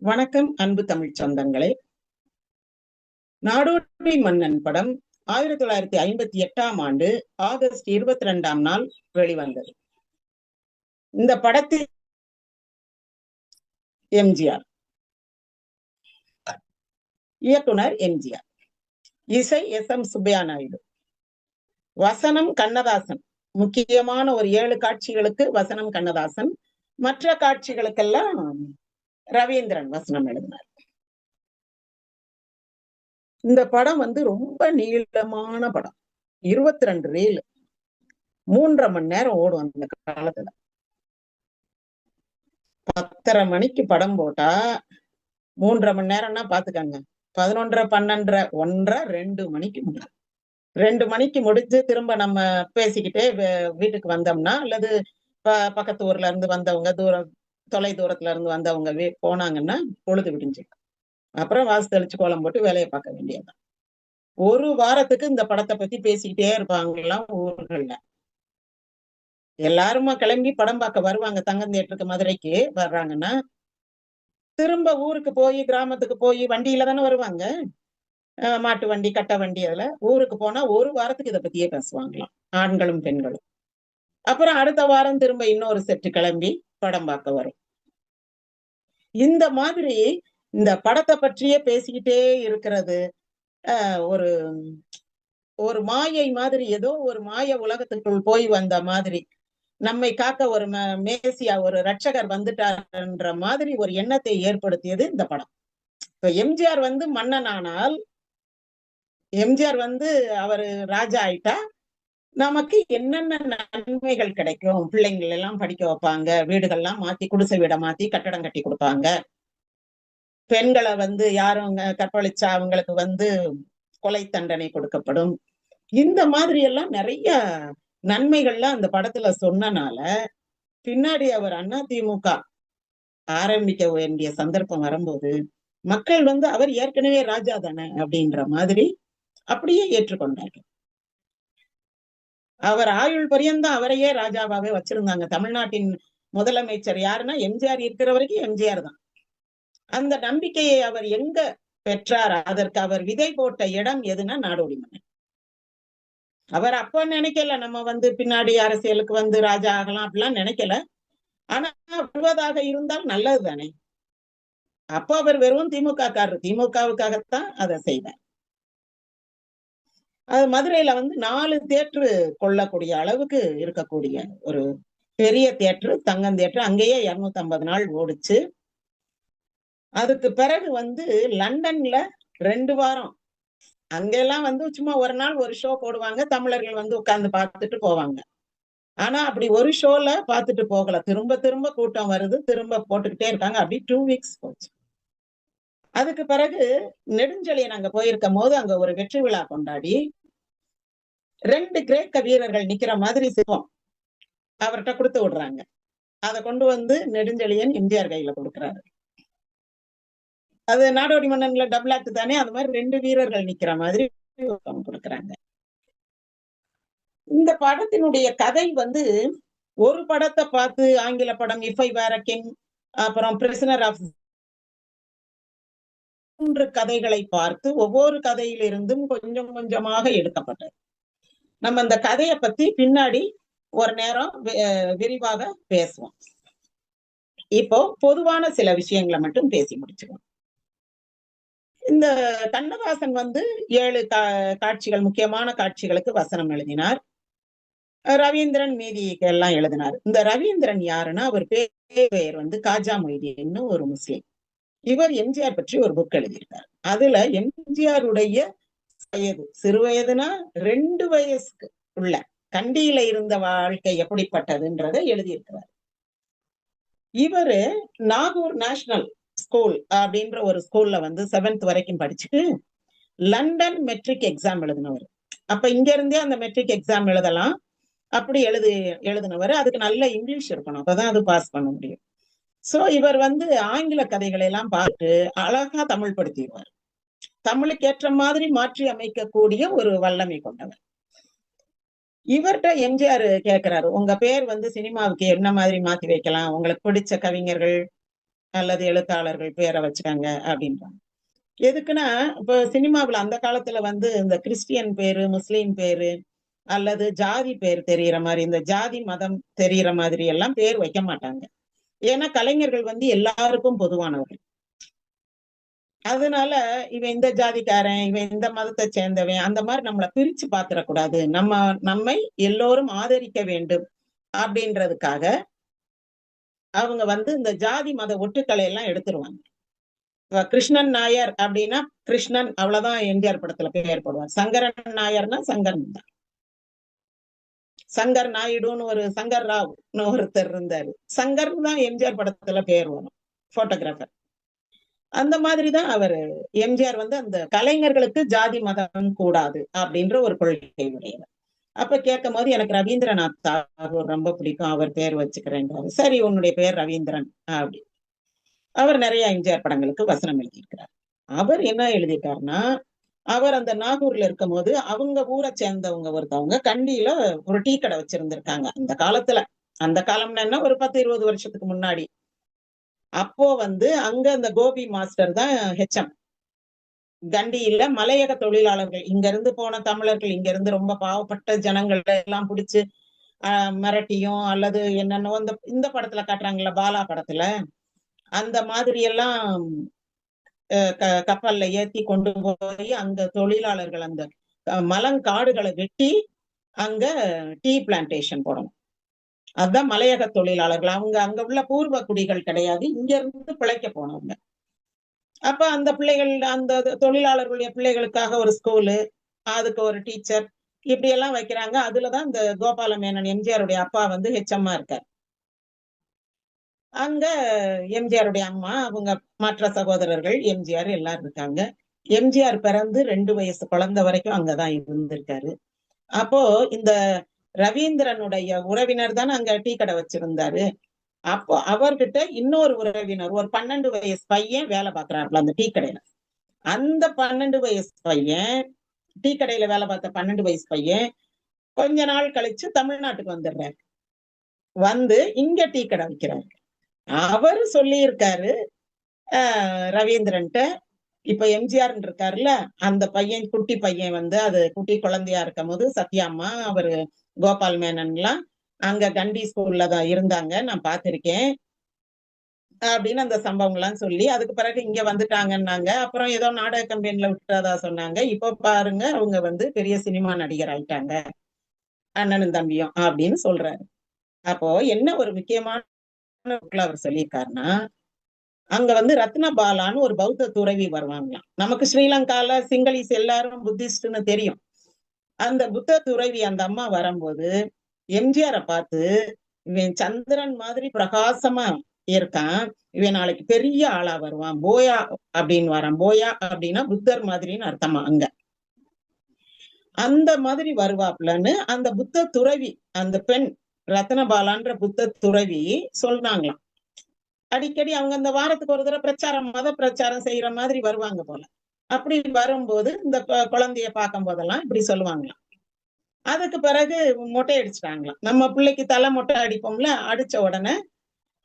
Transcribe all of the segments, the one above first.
வணக்கம் அன்பு தமிழ் சொந்தங்களே. நாடோடி மன்னன் படம் 1958ஆம் ஆண்டு ஆகஸ்ட் 22ஆம் நாள் வெளிவந்தது. இந்த படத்தில் எம்ஜிஆர், இயக்குனர் எம்ஜிஆர், இசை எஸ்.எம். சுப்பையா நாயுடு, வசனம் கண்ணதாசன். முக்கியமான ஒரு 7 காட்சிகளுக்கு வசனம் கண்ணதாசன், மற்ற காட்சிகளுக்கெல்லாம் ரவீந்திரன் வசனம் எழுதினார். இந்த படம் ரொம்ப நீளமான படம். 22 ரீல், 3.5 மணி நேரம் ஓடும். அந்த காலத்துல 10:30 மணிக்கு படம் போட்டா 3.5 மணி நேரம்னா பாத்துக்கங்க. 11:30, 12:30, 1:30, 2 மணிக்கு முடியும். 2 மணிக்கு முடிச்சு திரும்ப நம்ம பேசிக்கிட்டே வீட்டுக்கு வந்தோம்னா, அல்லது பக்கத்து ஊர்ல இருந்து வந்தவங்க, தொலை தூரத்துல இருந்து வந்தவங்க போனாங்கன்னா பொழுது விடிஞ்சு. அப்புறம் வாசு தெளிச்சு கோலம் போட்டு வேலையை பார்க்க வேண்டியதுதான். ஒரு வாரத்துக்கு இந்த படத்தை பத்தி பேசிக்கிட்டே இருப்பாங்கலாம் ஊர்கள்ல. எல்லாருமா கிளம்பி படம் பார்க்க வருவாங்க. தங்கம் தியேட்டருக்கு மதுரைக்கு வர்றாங்கன்னா திரும்ப ஊருக்கு போய், கிராமத்துக்கு போய் வண்டியில தானே வருவாங்க. மாட்டு வண்டி, கட்ட வண்டி. அதுல ஊருக்கு போனா ஒரு வாரத்துக்கு இதை பத்தியே பேசுவாங்களாம், ஆண்களும் பெண்களும். அப்புறம் அடுத்த வாரம் திரும்ப இன்னொரு செட்டு கிளம்பி படம் பார்க்க வரும். இந்த மாதிரி இந்த படத்தை பற்றியே பேசிக்கிட்டே இருக்கிறது ஒரு ஒரு மாயை மாதிரி, ஏதோ ஒரு மாய உலகத்துக்குள் போய் வந்த மாதிரி, நம்மை காக்க ஒரு மேசியா, ஒரு ரட்சகர் வந்துட்டார்ன்ற மாதிரி ஒரு எண்ணத்தை ஏற்படுத்தியது இந்த படம். இப்ப எம்ஜிஆர் மன்னன் ஆனால், எம்ஜிஆர் அவரு ராஜா ஆயிட்டா நமக்கு என்னென்ன நன்மைகள் கிடைக்கும்? பிள்ளைங்கள் எல்லாம் படிக்க வைப்பாங்க, வீடுகள்லாம் மாத்தி, குடிசை வீடை மாத்தி கட்டடம் கட்டி கொடுப்பாங்க, பெண்களை யாரும் கற்பழிச்சா அவங்களுக்கு கொலை தண்டனை கொடுக்கப்படும். இந்த மாதிரி எல்லாம் நிறைய நன்மைகள்லாம் அந்த படத்துல சொன்னனால பின்னாடி அவர் அதிமுக ஆரம்பிக்க வேண்டிய சந்தர்ப்பம் வரும்போது மக்கள் அவர் ஏற்கனவே ராஜா தானே அப்படின்ற மாதிரி அப்படியே ஏற்றுக்கொண்டார்கள். அவர் ஆயுள் பரியந்தம் அவரையே ராஜாவாவே வச்சிருந்தாங்க. தமிழ்நாட்டின் முதலமைச்சர் யாருன்னா எம்ஜிஆர் இருக்கிற வரைக்கும் எம்ஜிஆர் தான். அந்த நம்பிக்கையை அவர் எங்க பெற்றார்? அதற்கு அவர் விதை போட்ட இடம் எதுனா நாடோடி மன்னன். அவர் அப்ப நினைக்கல நம்ம பின்னாடி அரசியலுக்கு ராஜா ஆகலாம் அப்படிலாம் நினைக்கல. ஆனா வருவதாக இருந்தால் நல்லது தானே. அப்ப அவர் வெறும் திமுக காரர், திமுகவுக்காகத்தான் அதை செய்தார். அது மதுரையில 4 தியேட்டரு கொள்ளக்கூடிய அளவுக்கு இருக்கக்கூடிய ஒரு பெரிய தியேட்டரு, தங்கம் தியேட்டரு. அங்கேயே 250 நாள் ஓடுச்சு. அதுக்கு பிறகு லண்டன்ல 2 வாரம், அங்கெல்லாம் சும்மா ஒரு நாள் ஒரு ஷோ போடுவாங்க, தமிழர்கள் உட்கார்ந்து பார்த்துட்டு போவாங்க. ஆனா அப்படி ஒரு ஷோல பார்த்துட்டு போகல, திரும்ப திரும்ப கூட்டம் வருது, திரும்ப போட்டுக்கிட்டே இருக்காங்க. அப்படி 2 வீக்ஸ் போச்சு. அதுக்கு பிறகு நெடுஞ்செழியன் அங்க போயிருக்கும் போது அங்க ஒரு வெற்றி விழா கொண்டாடி 2 கிரேக்க வீரர்கள் நிக்கிற மாதிரி சிவம் அவர்கிட்ட கொடுத்து விடுறாங்க. அதை கொண்டு நெடுஞ்செழியன் எம்ஜிஆர் கையில கொடுக்குறாரு. அது நாடோடி மன்னன்ல டபுள் ஆக்ட் தானே, அது மாதிரி 2 வீரர்கள் நிக்கிற மாதிரி கொடுக்குறாங்க. இந்த படத்தினுடைய கதை ஒரு படத்தை பார்த்து, ஆங்கில படம் if I were a king, அப்புறம் பிரிசனர் ஆஃப், 3 கதைகளை பார்த்து ஒவ்வொரு கதையிலிருந்தும் கொஞ்சம் கொஞ்சமாக எடுக்கப்பட்டது. நம்ம இந்த கதையை பத்தி பின்னாடி ஒரு நேரம் விரிவாக பேசுவோம். இப்போ பொதுவான சில விஷயங்களை மட்டும் பேசி முடிச்சுக்கோம். இந்த கண்ணதாசன் 7 காட்சிகள், முக்கியமான காட்சிகளுக்கு வசனம் எழுதினார். ரவீந்திரன் மீதிக்கு எல்லாம் எழுதினார். இந்த ரவீந்திரன் யாருன்னா, அவர் பேர் காஜா மொய்தீன்னு ஒரு முஸ்லிம். இவர் எம்ஜிஆர் பற்றி ஒரு புக் எழுதியிருக்கார். அதுல எம்ஜிஆருடைய வயது, சிறு வயதுனா 2 வயசுக்கு உள்ள கண்டியில இருந்த வாழ்க்கை எப்படிப்பட்டதுன்றதை எழுதியிருக்கிறார். இவரு நாகூர் நேஷனல் ஸ்கூல் அப்படின்ற ஒரு ஸ்கூல்ல 7th வரைக்கும் படிச்சுட்டு லண்டன் மெட்ரிக் எக்ஸாம் எழுதினவர். அப்ப இங்க இருந்தே அந்த மெட்ரிக் எக்ஸாம் எழுதலாம், அப்படி எழுதினவர். அதுக்கு நல்ல இங்கிலீஷ் இருக்கணும், அப்பதான் அது பாஸ் பண்ண முடியும். சோ இவர் ஆங்கில கதைகளை எல்லாம் பார்த்து அழகா தமிழ் படுத்திடுவார். தமிழுக்கு ஏற்ற மாதிரி மாற்றி அமைக்கக்கூடிய ஒரு வல்லமை கொண்டவர். இவர்கிட்ட எம்ஜிஆர் கேட்கிறாரு, உங்க பேர் சினிமாவுக்கு என்ன மாதிரி மாத்தி வைக்கலாம், உங்களுக்கு பிடிச்ச கவிஞர்கள் அல்லது எழுத்தாளர்கள் பேரை வச்சுக்காங்க அப்படின்றாங்க. எதுக்குன்னா இப்ப சினிமாவுல அந்த காலத்துல வந்து இந்த கிறிஸ்டியன் பேரு, முஸ்லீம் பேரு அல்லது ஜாதி பேர் தெரியிற மாதிரி, இந்த ஜாதி மதம் தெரியிற மாதிரி எல்லாம் பேர் வைக்க மாட்டாங்க. ஏன்னா கலைஞர்கள் வந்து எல்லாருக்கும் பொதுவானவர்கள். அதனால இவன் இந்த ஜாதிக்காரன், இவன் இந்த மதத்தை சேர்ந்தவன், அந்த மாதிரி நம்மளை பிரிச்சு பாத்திரக்கூடாது. நம்மை எல்லோரும் ஆதரிக்க வேண்டும் அப்படின்றதுக்காக அவங்க வந்து இந்த ஜாதி மத ஒட்டுக்களை எல்லாம் எடுத்துருவாங்க. கிருஷ்ணன் நாயர் அப்படின்னா கிருஷ்ணன் அவ்வளவுதான் எம்ஜிஆர் படத்துல பேர் போடுவார். சங்கரன் நாயர்னா சங்கரன் தான். சங்கர் நாயுடுன்னு ஒரு சங்கர் ராவ்னு ஒருத்தர் இருந்தாரு. சங்கர் தான் எம்ஜிஆர் படத்துல பேர் வரும், போட்டோகிராஃபர். அந்த மாதிரிதான் அவரு எம்ஜிஆர் வந்து அந்த கலைஞர்களுக்கு ஜாதி மதம் கூடாது அப்படின்ற ஒரு கொள்கை உடையவர். அப்ப கேட்கும் போது எனக்கு ரவீந்திரநாத் தாகூர் ரொம்ப பிடிக்கும், அவர் பேர் வச்சுக்கிறேன். சரி, உன்னுடைய பேர் ரவீந்திரன் அப்படி. அவர் நிறைய எம்ஜிஆர் படங்களுக்கு வசனம் எழுதியிருக்கிறார். அவர் என்ன எழுதியிருக்காருன்னா, அவர் அந்த நாகூர்ல இருக்கும் போது அவங்க ஊரை சேர்ந்தவங்க ஒருத்தவங்க கண்டியில ஒரு டீ கடை வச்சிருந்திருக்காங்க அந்த காலத்துல. அந்த காலம்னா என்ன, ஒரு 10-20 வருஷத்துக்கு முன்னாடி. அப்போ வந்து அங்க அந்த கோபி மாஸ்டர் தான் ஹெச்எம். கண்டியில மலையக தொழிலாளர்கள், இங்க இருந்து போன தமிழர்கள், இங்க இருந்து ரொம்ப பாவப்பட்ட ஜனங்கள் எல்லாம் பிடிச்சு மிரட்டியும் அல்லது என்னன்னோ இந்த படத்துல காட்டுறாங்கல்ல, பாலா படத்துல, அந்த மாதிரி எல்லாம் கப்பல்ல ஏத்தி கொண்டு போய் அங்க தொழிலாளர்கள் அந்த மலங்காடுகளை வெட்டி அங்க டீ பிளான்டேஷன் போடணும். அதுதான் மலையக தொழிலாளர்கள். அவங்க அங்க உள்ள பூர்வ குடிகள் கிடையாது, இங்க இருந்து பிழைக்க போனவங்க. அப்ப அந்த பிள்ளைகள், அந்த தொழிலாளர்களுடைய பிள்ளைகளுக்காக ஒரு ஸ்கூலு, அதுக்கு ஒரு டீச்சர், இப்படி எல்லாம் வைக்கிறாங்க. அதுலதான் இந்த கோபால மேனன் எம்ஜிஆருடைய அப்பா வந்து ஹெச்எம்மா இருக்கார். அங்க எம்ஜிஆருடைய அம்மா, அவங்க மற்ற சகோதரர்கள், எம்ஜிஆர் எல்லாரும் இருக்காங்க. எம்ஜிஆர் பிறந்து 2 வயசு குழந்தை வரைக்கும் அங்கதான் இருந்திருக்காரு. அப்போ இந்த ரவீந்திரனுடைய உறவினர் தானே அங்க டீ கடை வச்சிருந்தாரு. அப்போ அவர்கிட்ட இன்னொரு உறவினர், ஒரு 12 வயசு பையன் வேலை பார்க்கிறாருல அந்த டீ கடையில. அந்த 12 வயசு பையன், டீ கடையில வேலை பார்த்த 12 வயசு பையன் கொஞ்ச நாள் கழிச்சு தமிழ்நாட்டுக்கு வந்துடுறாரு. வந்து இங்க டீ கடை வைக்கிறாரு. அவரு சொல்லி இருக்காரு ரவீந்திரன்ட்ட, இப்ப எம்ஜிஆர் இருக்காருல்ல, அந்த பையன், குட்டி பையன் வந்து அது குட்டி குழந்தையா இருக்கும் போது சத்யாம்மா, அவரு கோபால் மேனன் எல்லாம் அங்க கண்டி ஸ்கூல்ல தான் இருந்தாங்க, நான் பார்த்திருக்கேன் அப்படின்னு அந்த சம்பவம் எல்லாம் சொல்லி, அதுக்கு பிறகு இங்க வந்துட்டாங்கன்னாங்க. அப்புறம் ஏதோ நாடக கம்பெனில விட்டுறதா சொன்னாங்க. இப்ப பாருங்க அவங்க வந்து பெரிய சினிமா நடிகர் ஆயிட்டாங்க, அண்ணனும் தம்பியும் அப்படின்னு சொல்றாரு. அப்போ என்ன ஒரு முக்கியமான அவர் சொல்லியிருக்காருன்னா, அங்க வந்து ரத்னபாலான்னு ஒரு பௌத்த துறவி வருவாங்களாம். நமக்கு ஸ்ரீலங்கால சிங்களீஸ் எல்லாரும் புத்திஸ்ட்னு தெரியும். அந்த புத்த துறவி அந்த அம்மா வரும்போது எம்ஜிஆரை பார்த்து, இவன் சந்திரன் மாதிரி பிரகாசமா இருக்கான், இவன் நாளைக்கு பெரிய ஆளா வருவான், போயா அப்படின்னு வரான். போயா அப்படின்னா புத்தர் மாதிரின்னு அர்த்தமா அங்க. அந்த மாதிரி வருவாப்லன்னு அந்த புத்த துறவி, அந்த பெண் ரத்னபாலான்ற புத்த துறவி சொன்னாங்களாம். அடிக்கடி அவங்க அந்த வாரத்துக்கு ஒரு தடவை பிரச்சாரம், மத பிரச்சாரம் செய்யற மாதிரி வருவாங்க போல. அப்படி வரும்போது இந்த குழந்தைய பார்க்கும் போதெல்லாம் இப்படி சொல்லுவாங்களாம். அதுக்கு பிறகு மொட்டை அடிச்சுட்டாங்களாம். நம்ம பிள்ளைக்கு தலை மொட்டை அடிப்போம்ல, அடிச்ச உடனே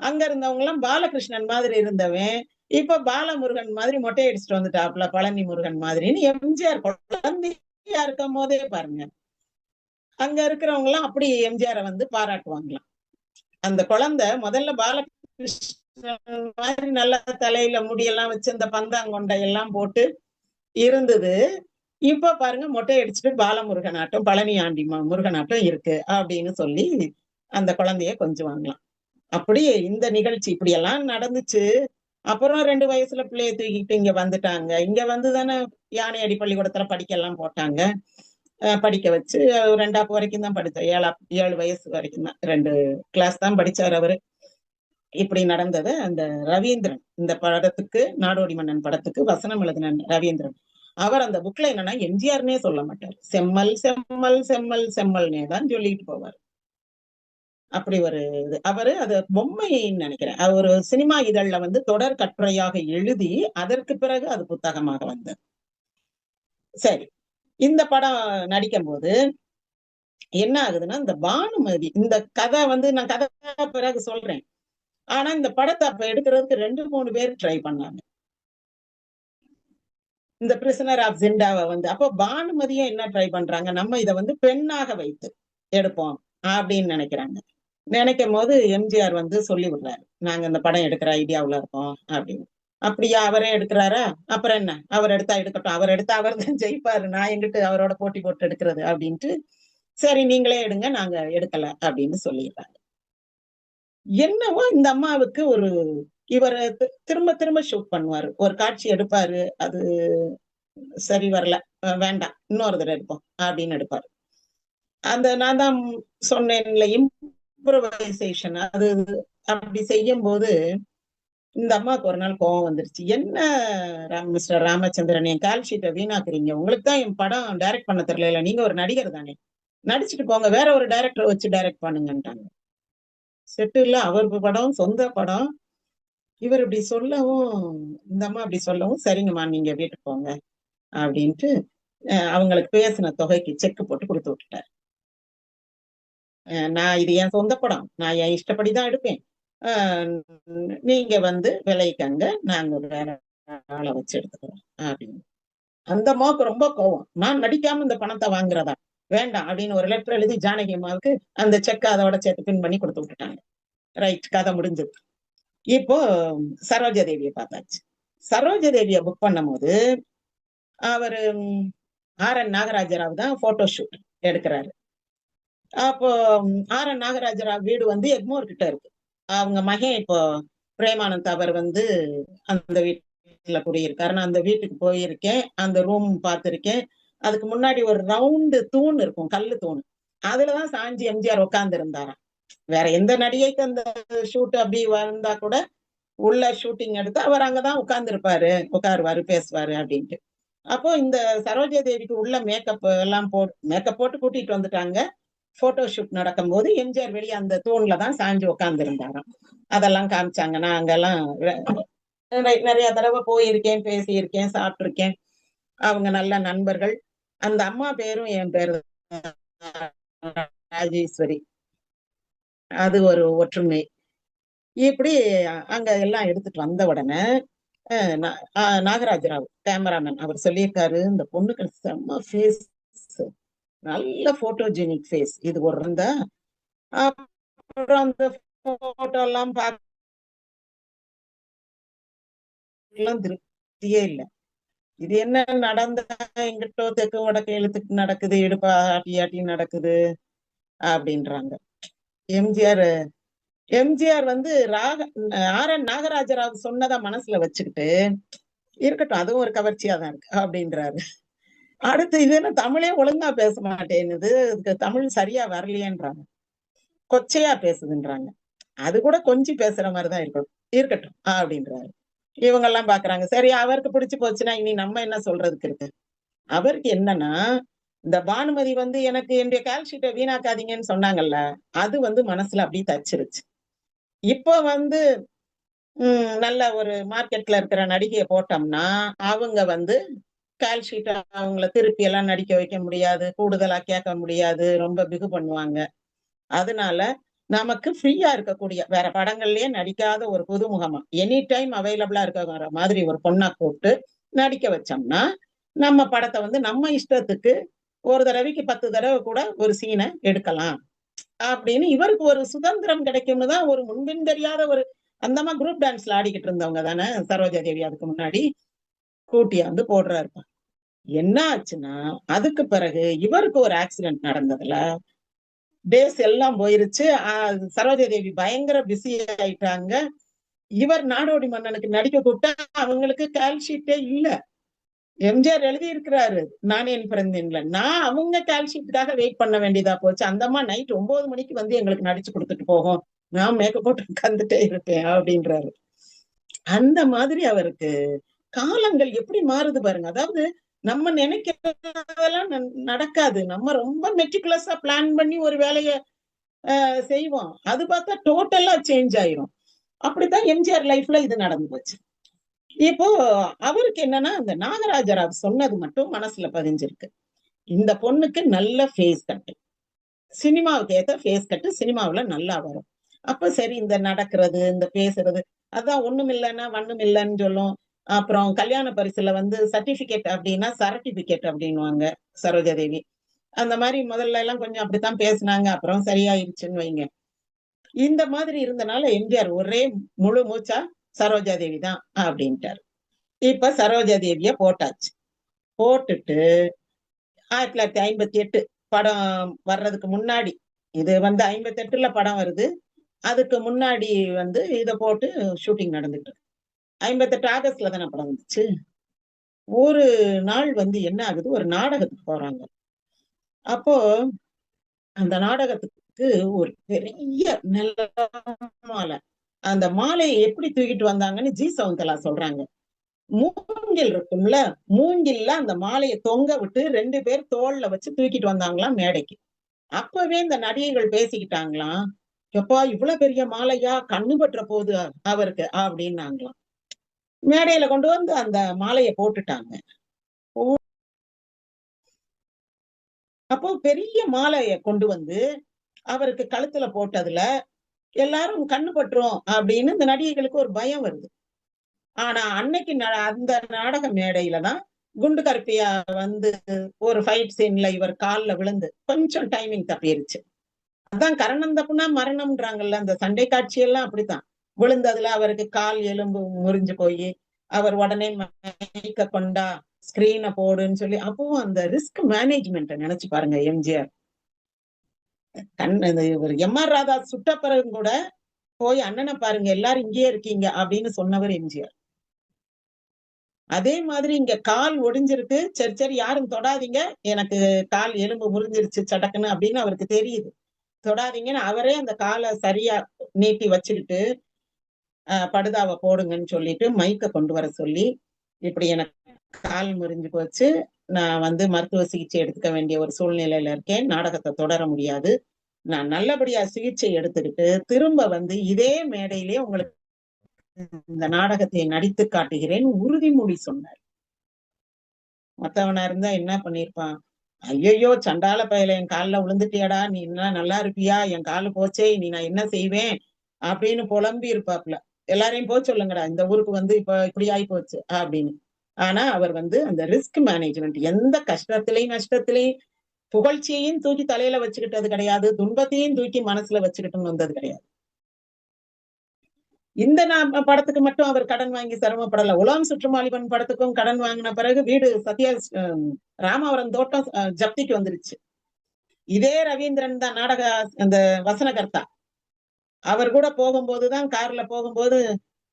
அங்க இருந்தவங்க எல்லாம் பாலகிருஷ்ணன் மாதிரி இருந்தவன் இப்ப பாலமுருகன் மாதிரி மொட்டை அடிச்சுட்டு வந்துட்டாப்ல, பழனி முருகன் மாதிரின்னு எம்ஜிஆர் குழந்தையா இருக்கும் போதே பாருங்க, அங்க இருக்கிறவங்க எல்லாம் அப்படி எம்ஜிஆரை வந்து பாராட்டுவாங்களாம். அந்த குழந்தை முதல்ல பாலகிருஷ்ணன் மாதிரி நல்ல தலையில முடியெல்லாம் வச்சு அந்த பந்தாங்கொண்டை எல்லாம் போட்டு இருந்தது. இப்ப பாருங்க மொட்டை அடிச்சுட்டு பாலமுருகன் ஆட்டம், பழனி ஆண்டி முருகன் ஆட்டம் இருக்கு அப்படின்னு சொல்லி அந்த குழந்தைய கொஞ்சம் வாங்கலாம். அப்படி இந்த நிகழ்ச்சி இப்படி எல்லாம் நடந்துச்சு. அப்புறம் 2 வயசுல பிள்ளைய தூக்கிட்டு இங்க வந்துட்டாங்க. இங்க வந்துதானே யானையடி பள்ளிக்கூடத்துல படிக்க எல்லாம் போட்டாங்க. படிக்க வச்சு 2ஆம் வரைக்கும் தான் படிச்சார். 7 வயசு வரைக்கும் தான், 2 கிளாஸ் தான் படிச்சார் அவரு. இப்படி நடந்தது. அந்த ரவீந்திரன் இந்த படத்துக்கு, நாடோடி மன்னன் படத்துக்கு வசனம் எழுதின ரவீந்திரன், அவர் அந்த புக்ல என்னன்னா எம்ஜிஆர்னே சொல்ல மாட்டார், செம்மல் செம்மல் செம்மல் செம்மல்னே தான் சொல்லிட்டு போவார். அப்படி ஒரு இது. அவரு அது பொம்மைன்னு நினைக்கிறேன், ஒரு சினிமா இதழ்ல வந்து தொடர் கட்டுரையாக எழுதி அதற்கு பிறகு அது புத்தகமாக வந்தது. சரி, இந்த படம் நடிக்கும் போது என்ன ஆகுதுன்னா, இந்த பானுமதி, இந்த கதை வந்து நான் கதை பிறகு சொல்றேன். ஆனா இந்த படத்தை அப்ப எடுக்கிறதுக்கு 2-3 பேர் ட்ரை பண்ணாங்க. இந்த பிரிசனர் ஆஃப் ஜிண்டாவை வந்து அப்போ பானுமதியும் என்ன ட்ரை பண்றாங்க, நம்ம இதை வந்து பெண்ணாக வைத்து எடுப்போம் அப்படின்னு நினைக்கிறாங்க. நினைக்கும் போது எம்ஜிஆர் வந்து சொல்லி விடுறாரு, நாங்க இந்த படம் எடுக்கிற ஐடியாவுல இருக்கோம் அப்படின்னு. அப்படியா, அவரே எடுக்கிறாரா, அப்புறம் என்ன, அவர் எடுத்தா எடுக்கட்டும், அவர் எடுத்தா அவர் தான் ஜெயிப்பாரு, நான் எங்கிட்டு அவரோட போட்டி போட்டு எடுக்கிறது அப்படின்ட்டு, சரி நீங்களே எடுங்க, நாங்க எடுக்கல அப்படின்னு சொல்லிடுறாங்க. என்னவோ இந்த அம்மாவுக்கு ஒரு இவர் திரும்ப திரும்ப ஷூட் பண்ணுவாரு, ஒரு காட்சி எடுப்பாரு, அது சரி வரல, வேண்டாம் இன்னொரு தடவை எடுப்போம் அப்படின்னு எடுப்பாரு. அந்த நான் தான் சொன்னேன்ல இம்ப்ரவைசேஷன், அது அப்படி செய்யும் போது இந்த அம்மாவுக்கு ஒரு நாள் கோவம் வந்துருச்சு. என்ன மிஸ்டர் ராமச்சந்திரன், என் கால் ஷீட்டை வீணாக்குறீங்க, உங்களுக்கு தான் என் படம் டைரக்ட் பண்ண தெரியல, நீங்க ஒரு நடிகர் தானே, நடிச்சுட்டு போங்க, வேற ஒரு டைரக்டரை வச்சு டைரக்ட் பண்ணுங்கன்ட்டாங்க. செட்டு இல்ல, அவர் படம், சொந்த படம். இவர் இப்படி சொல்லவும், இந்த அம்மா அப்படி சொல்லவும், சரிங்கம்மா நீங்க வீட்டுக்கு போங்க அப்படின்ட்டு அவங்களுக்கு பேசின தொகைக்கு செக் போட்டு கொடுத்து விட்டுட்டார். நான் இது என் சொந்த படம், நான் என் இஷ்டப்படிதான் எடுப்பேன், நீங்க வந்து விலைக்கங்க, நாங்க வேற ஆளை வச்சு எடுத்துக்கிறோம் அப்படின்னு. அந்த அம்மாவுக்கு ரொம்ப கோவம், நான் நடிக்காம இந்த பணத்தை வாங்குறதா, வேண்டாம் அப்படின்னு ஒரு லெட்டர் எழுதி ஜானகி அம்மாவுக்கு அந்த செக் அதோட சேர்த்து பின் பண்ணி கொடுத்து விட்டுட்டாங்க. ரைட், கதை முடிஞ்சது. இப்போ சரோஜா தேவியை பார்த்தாச்சு. சரோஜா தேவியை புக் பண்ணும் போது அவரு ஆர்.என். நாகராஜராவ் தான் போட்டோ ஷூட் எடுக்கிறாரு. அப்போ ஆர்.என். நாகராஜராவ் வீடு வந்து எக்மோர் கிட்ட இருக்கு. அவங்க மகன் இப்போ பிரேமானந்த் அவர் வந்து அந்த வீட்டுல குடியிருக்காரு. நான் அந்த வீட்டுக்கு போயிருக்கேன், அந்த ரூம் பார்த்திருக்கேன். அதுக்கு முன்னாடி ஒரு ரவுண்டு தூண் இருக்கும், கல்லு தூண், அதுலதான் சாஞ்சி எம்ஜிஆர் உட்கார்ந்து இருந்தாராம். வேற எந்த நடிகைக்கு அந்த ஷூட் அப்படி வந்தா கூட உள்ள ஷூட்டிங் எடுத்து அவர் அங்கதான் உட்கார்ந்து இருப்பாரு, உட்காருவாரு, பேசுவாரு அப்படின்ட்டு. அப்போ இந்த சரோஜா தேவிக்கு உள்ள மேக்கப் எல்லாம் மேக்கப் போட்டு கூட்டிட்டு வந்துட்டாங்க. போட்டோ ஷூட் நடக்கும் போது எம்ஜிஆர் வெளியே அந்த தூண்ல தான் சாஞ்சு உட்கார்ந்து இருந்தாராம். அதெல்லாம் காமிச்சாங்க. நான் அங்கெல்லாம் நிறைய தடவை போயிருக்கேன், பேசியிருக்கேன், சாப்பிட்டிருக்கேன். அவங்க நல்ல நண்பர்கள். அந்த அம்மா பேரும் என் பேரு ராஜேஸ்வரி, அது ஒரு ஒற்றுமை. இப்படி அங்க எல்லாம் எடுத்துட்டு வந்த உடனே நாகராஜராவ் கேமராமேன் அவர் சொல்லியிருக்காரு, இந்த பொண்ணுக்கு செம்ம ஃபேஸ், நல்ல போட்டோஜெனிக் ஃபேஸ், இது ஒரு இருந்தா. அப்புறம் அந்த போட்டோ எல்லாம் திருப்தியே இல்லை. இது என்ன நடந்த எங்கிட்டோ தெற்கு வடக்கு எழுத்துக்கு நடக்குது, இடுப்பா ஆட்டி ஆட்டி நடக்குது அப்படின்றாங்க. எம்ஜிஆர் எம்ஜிஆர் வந்து ஆர்.என். நாகராஜராவ் சொன்னதா மனசுல வச்சுக்கிட்டு, இருக்கட்டும் அதுவும் ஒரு கவர்ச்சியா தான் இருக்கு அப்படின்றாரு. அடுத்து இது என்ன தமிழே ஒழுங்கா பேச மாட்டேங்குது, தமிழ் சரியா வரலையேன்றாங்க, கொச்சையா பேசுதுன்றாங்க. அது கூட கொஞ்சம் பேசுற மாதிரிதான் இருக்கட்டும் அப்படின்றாரு. இவங்க எல்லாம் பாக்குறாங்க. சரி, அவருக்கு பிடிச்சு போச்சுன்னா இனி நம்ம என்ன சொல்றதுக்கு இருக்கு. அவருக்கு என்னன்னா, இந்த பானுமதி வந்து எனக்கு என்னுடைய கால்ஷீட்டை வீணாக்காதீங்கன்னு சொன்னாங்கல்ல, அது வந்து மனசுல அப்படியே தச்சிருச்சு. இப்போ வந்து நல்ல ஒரு மார்க்கெட்ல இருக்கிற நடிகையை போட்டோம்னா அவங்க வந்து கால்ஷீட் அவங்கள திருப்பி எல்லாம் நடிக்க வைக்க முடியாது, கூடுதலா கேட்க முடியாது, ரொம்ப பிகு பண்ணுவாங்க. அதனால நமக்கு ஃப்ரீயா இருக்கக்கூடிய வேற படங்கள்லயே நடிக்காத ஒரு புதுமுகமா எனி டைம் அவைலபிளா இருக்கிற மாதிரி ஒரு பொண்ணா கூப்பிட்டு நடிக்க வச்சோம்னா நம்ம படத்தை வந்து நம்ம இஷ்டத்துக்கு ஒரு தடவைக்கு 10 தடவை கூட ஒரு சீனை எடுக்கலாம் அப்படின்னு இவருக்கு ஒரு சுதந்திரம் கிடைக்கும்னு தான். ஒரு முன்பின் தெரியாத ஒரு அந்தமா குரூப் டான்ஸ்ல ஆடிக்கிட்டு இருந்தவங்க தானே சரோஜா தேவி, அதுக்கு முன்னாடி கூட்டியா வந்து போடுறாரு. என்ன ஆச்சுன்னா அதுக்கு பிறகு இவருக்கு ஒரு ஆக்சிடென்ட் நடந்ததுல டேஸ் எல்லாம் போயிருச்சு. சரோஜா தேவி பயங்கர பிஸி ஆயிட்டாங்க. இவர் நாடோடி மன்னனுக்கு நடிக்க கூப்பிட்டா அவங்களுக்கு கால்ஷீட்டே இல்ல. எம்ஜிஆர் எழுதி இருக்கிறாரு நானே பிறந்தேன்ல, நான் அவங்க கால்ஷீட்டுக்காக வெயிட் பண்ண வேண்டியதா போச்சு. அந்தம்மா நைட் 9 மணிக்கு வந்து எங்களுக்கு நடிச்சு கொடுத்துட்டு போகும், நான் மேக்கப் போட்டு உட்கார்ந்துட்டே இருப்பேன் அப்படின்றாரு. அந்த மாதிரி அவருக்கு காலங்கள் எப்படி மாறுது பாருங்க. அதாவது நம்ம நினைக்கிறதெல்லாம் நடக்காது. நம்ம ரொம்ப மெட்டிகுலஸா பிளான் பண்ணி ஒரு வேலைய செய்வோம், அது பார்த்தா டோட்டலா சேஞ்ச் ஆயிரும். அப்படித்தான் எம்ஜிஆர் லைஃப்ல இது நடந்து போச்சு. இப்போ அவருக்கு என்னன்னா அந்த நாகராஜராவ் சொன்னது மட்டும் மனசுல பதிஞ்சிருக்கு, இந்த பொண்ணுக்கு நல்ல ஃபேஸ் கட்டு, சினிமாவுக்கு ஏத்த ஃபேஸ் கட்டு சினிமாவுல நல்லா வரும், அப்ப சரி இந்த நடக்கிறது, இந்த பேசுறது, அதான் ஒண்ணும் இல்லன்னா வண்ணும் இல்லன்னு சொல்லும். அப்புறம் கல்யாண பரிசுல வந்து சர்டிபிகேட் அப்படின்னா சர்டிபிகேட் அப்படின்னுவாங்க சரோஜாதேவி. அந்த மாதிரி முதல்ல எல்லாம் கொஞ்சம் அப்படித்தான் பேசுனாங்க. அப்புறம் சரியாயிருச்சுன்னு வைங்க. இந்த மாதிரி இருந்தனால எம்ஜிஆர் ஒரே முழு மூச்சா சரோஜாதேவி தான் அப்படின்ட்டாரு. இப்ப சரோஜாதேவிய போட்டாச்சு. போட்டுட்டு 1958 படம் வர்றதுக்கு முன்னாடி, இது வந்து 58ல படம் வருது. அதுக்கு முன்னாடி வந்து இத போட்டு ஷூட்டிங் நடந்துட்டு இருக்கு. 58 ஆகஸ்ட்ல தானே படம் வந்துச்சு. ஒரு நாள் வந்து என்ன ஆகுது, ஒரு நாடகத்துக்கு போறாங்க. அப்போ அந்த நாடகத்துக்கு ஒரு பெரிய நல்ல மாலை. அந்த மாலைய எப்படி தூக்கிட்டு வந்தாங்கன்னு சவுந்தலா சொல்றாங்க. மூங்கில் இருக்கும்ல, மூங்கில்ல அந்த மாலைய தொங்க விட்டு 2 பேர் தோள்ல வச்சு தூக்கிட்டு வந்தாங்களாம் மேடைக்கு. அப்பவே இந்த நடிகைகள் பேசிக்கிட்டாங்களாம், "எப்பா இவ்வளவு பெரிய மாலையா? கண்ணு பற்ற போகுது அவருக்கு" அப்படின்னாங்களாம். மேடையில கொண்டு வந்து அந்த மாலைய போட்டுட்டாங்க. அப்போ பெரிய மாலைய கொண்டு வந்து அவருக்கு கழுத்துல போட்டதுல எல்லாரும் கண்ணு பற்றும் அப்படின்னு இந்த நடிகைகளுக்கு ஒரு பயம் வருது. ஆனா அன்னைக்கு அந்த நாடக மேடையில தான் குண்டு கருப்பியா வந்து ஒரு ஃபைட் சீன்ல இவர் கால்ல விழுந்து கொஞ்சம் டைமிங் தப்பிருச்சு. அதான் கரணம் தப்புனா மரணம்ன்றாங்கல்ல, அந்த சண்டை காட்சி எல்லாம் அப்படித்தான். விழுந்ததுல அவருக்கு கால் எலும்பு முறிஞ்சு போய் அவர் உடனே மைக்க கொண்டா ஸ்கிரீனை போடுன்னு சொல்லி, அப்பவும் அந்த ரிஸ்க் மேனேஜ்மெண்ட் நினைச்சு பாருங்க எம்ஜிஆர். ஒரு எம்.ஆர். ராதா சுட்ட பிறகு கூட போய் அண்ணனை பாருங்க எல்லாரும் இங்கேயே இருக்கீங்க அப்படின்னு சொன்னவர் எம்ஜிஆர். அதே மாதிரி இங்க கால் ஒடிஞ்சிருக்கு, சரி சரி யாரும் தொடாதீங்க, எனக்கு கால் எலும்பு முறிஞ்சிருச்சு சடக்குன்னு அப்படின்னு அவருக்கு தெரியுது. தொடாதீங்கன்னு அவரே அந்த காலை சரியா நீட்டி வச்சுக்கிட்டு படுதாவை போடுங்கன்னு சொல்லிட்டு மைக்க கொண்டு வர சொல்லி, இப்படி எனக்கு கால் முறிஞ்சு போச்சு, நான் வந்து மருத்துவ சிகிச்சை எடுத்துக்க வேண்டிய ஒரு சூழ்நிலையில இருக்கேன், நாடகத்தை தொடர முடியாது, நான் நல்லபடியா சிகிச்சை எடுத்துக்கிட்டு திரும்ப வந்து இதே மேடையிலே உங்களுக்கு இந்த நாடகத்தை நடித்து காட்டுகிறேன் உறுதிமொழி சொன்னார். மத்தவனா இருந்தா என்ன பண்ணிருப்பான், ஐயையோ சண்டால பயல என் கால்ல விழுந்துட்டியாடா, நீ என்ன நல்லா இருப்பியா, என் காலு போச்சே நீ நான் என்ன செய்வேன் அப்படின்னு புலம்பி இருப்பாப்ல. எல்லாரையும் போக சொல்லுங்கடா, இந்த ஊருக்கு வந்து இப்ப இப்படி ஆகி போச்சு அப்படின்னு. ஆனா அவர் வந்து அந்த ரிஸ்க் மேனேஜ்மெண்ட், எந்த கஷ்டத்திலையும் நஷ்டத்திலையும் புகழ்ச்சியையும் தூக்கி தலையில வச்சுக்கிட்டது கிடையாது, துன்பத்தையும் தூக்கி மனசுல வச்சுக்கிட்டுன்னு வந்தது கிடையாது. இந்த படத்துக்கு மட்டும் அவர் கடன் வாங்கி சிரமப்படல. உலகம் சுற்றுமாலிபன் படத்துக்கும் கடன் வாங்கின பிறகு வீடு சத்யா ராமாவரம் தோட்டம் ஜப்திக்கு வந்துருச்சு. இதே ரவீந்திரன் தான் நாடக அந்த வசனகர்த்தா. அவர் கூட போகும்போதுதான் கார்ல போகும்போது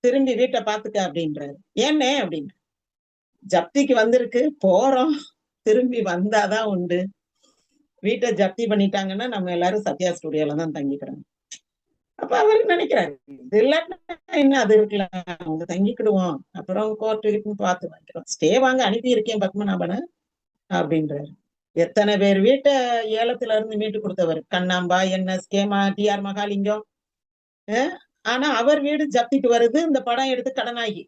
திரும்பி வீட்டை பாத்துக்க அப்படின்றாரு. ஏன்னே அப்படின்னு, ஜப்திக்கு வந்திருக்கு போறோம், திரும்பி வந்தாதான் உண்டு. வீட்டை ஜப்தி பண்ணிட்டாங்கன்னா நம்ம எல்லாரும் சத்யா ஸ்டுடியோல தான் தங்கிக்கிறோம். அப்ப அவரு நினைக்கிறாரு, இது இல்லாட்டா என்ன அது இருக்குல்ல, அவங்க தங்கிக்கிடுவோம், அப்புறம் கோர்ட்டு பார்த்து வாங்கிக்கிறோம், ஸ்டே வாங்க அனுப்பி இருக்கேன் பத்மநாபன அப்படின்றாரு. எத்தனை பேர் வீட்டை ஏலத்துல இருந்து மீட்டு கொடுத்தவர், கண்ணாம்பா, என்எஸ் கேமா, டி.ஆர். மகாலிங்கம். ஆனா அவர் வீடு ஜப்திக்கு வருது இந்த படம் எடுத்து கடனாகி.